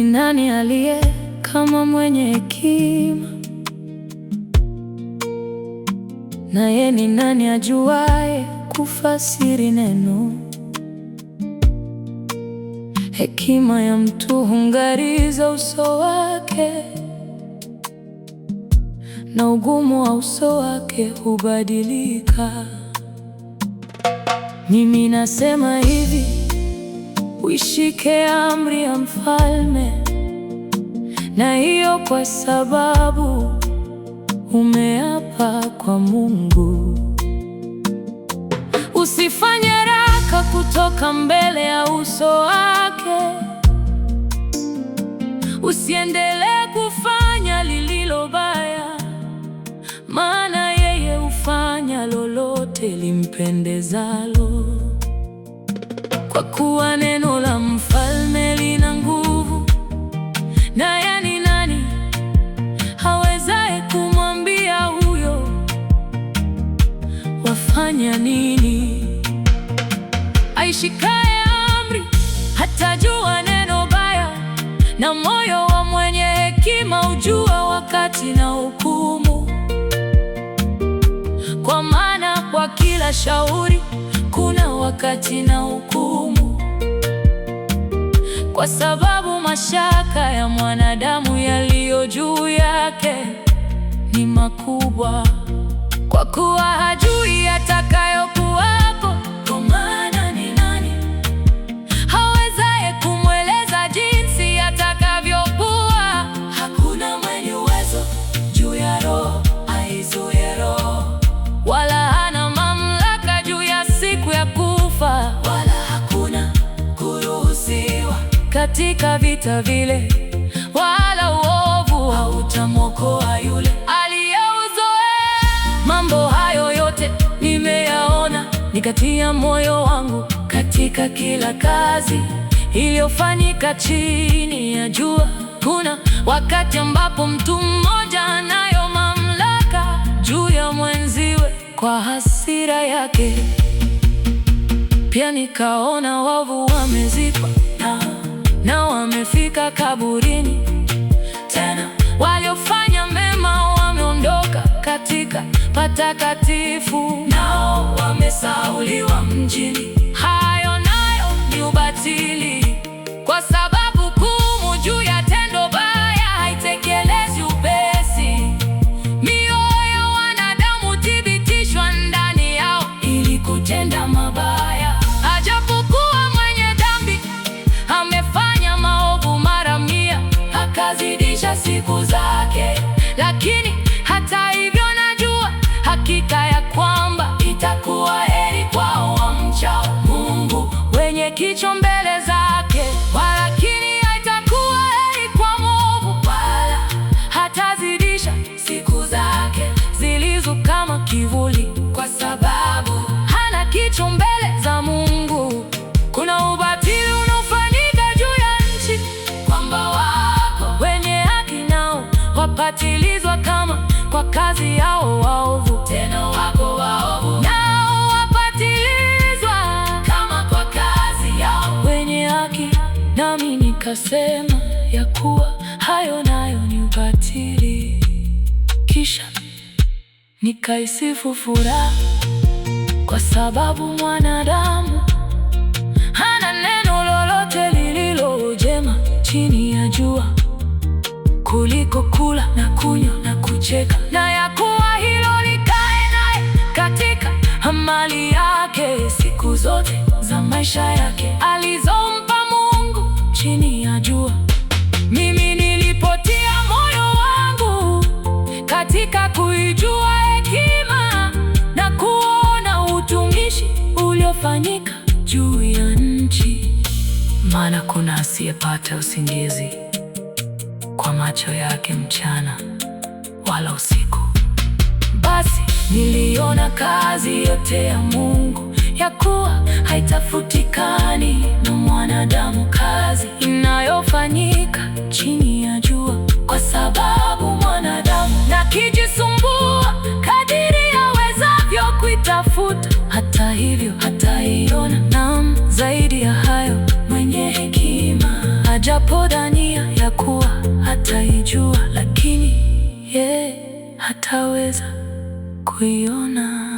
Ni nani aliye kama mwenye hekima? Naye ni nani ajuaye kufasiri neno? Hekima ya mtu hung'ariza uso wake, na ugumu wa uso wake hubadilika. Mimi nasema hivi: uishike amri ya mfalme, na hiyo kwa sababu umeapa kwa Mungu. Usifanye haraka kutoka mbele ya uso wake, usiendelee kufanya lililo baya, maana yeye hufanya lolote limpendezalo. Kwa kuwa neno la mfalme lina nguvu, naye ni nani hawezaye kumwambia huyo, wafanya nini? Aishikaye amri hatajua neno baya, na moyo wa mwenye hekima hujua wakati na hukumu. Kwa maana kwa kila shauri kuna wakati na hukumu, kwa sababu mashaka ya mwanadamu yaliyo juu yake ni makubwa, kwa kuwa hajui yatakayokuwako. Kwa maana ni nani hawezaye kumweleza jinsi yatakavyokuwa? Hakuna mwenye uwezo juu ya roho aizuie roho, wala hana mamlaka juu ya siku ya kufa, wala hakuna kuruhusiwa katika vita vile, wala uovu hautamwokoa yule aliyeuzoea. Mambo hayo yote nimeyaona, nikatia moyo wangu katika kila kazi iliyofanyika chini ya jua. Kuna wakati ambapo mtu mmoja anayo mamlaka juu ya mwenziwe kwa hasira yake. Pia nikaona wavu wamezikwa na wamefika kaburini, tena waliofanya mema wameondoka katika patakatifu, nao wamesahauliwa mjini. Hayo nayo ni ubatili, kwa sababu hukumu juu ya tendo baya haitekelezwi upesi. Mioyo ya wanadamu huthibitishwa ndani yao ili kutenda mabaya. Ajapokuwa mwenye dhambi amefanya maovu mara 100, akazidisha siku zake, lakini hata hivyo najua hakika ya kwamba itakuwa heri kwao wamchao Mungu, wenye kicho mbele zake. Walakini haitakuwa heri kwa mwovu, wala hatazidisha siku zake zilizo kama kivuli, kwa sababu hana kicho mbele za Mungu. Kuna ubatili unaofanyika juu ya nchi, kwamba wako wenye haki nao wapatilizwa kama kwa kazi yao waovu, tena wako waovu nao wapatilizwa kama kwa kazi yao wenye haki. Nami nikasema ya kuwa hayo nayo ni ubatili. Kisha nikaisifu furaha, kwa sababu mwanadamu hana neno lolote lililo jema chini ya jua, kuliko kula na kunywa na kucheka, na ya kuwa hilo likae naye katika mali yake siku zote za maisha yake alizompa Mungu chini ya jua. Mimi nilipotia moyo wangu katika kuijua hekima na kuona utumishi uliofanyika juu ya nchi, maana kuna asiyepata usingizi kwa macho yake mchana wala usiku. Basi niliona kazi yote ya Mungu, ya kuwa haitafutikani na mwanadamu, kazi inayofanyika chini ya jua, kwa sababu mwanadamu na kijisumbua kadiri awezavyo kuitafuta, hata hivyo hataiona. Naam, zaidi ya hayo mwenye hekima ajapodhania ya kuwa hataijua, lakini yeye hataweza kuiona.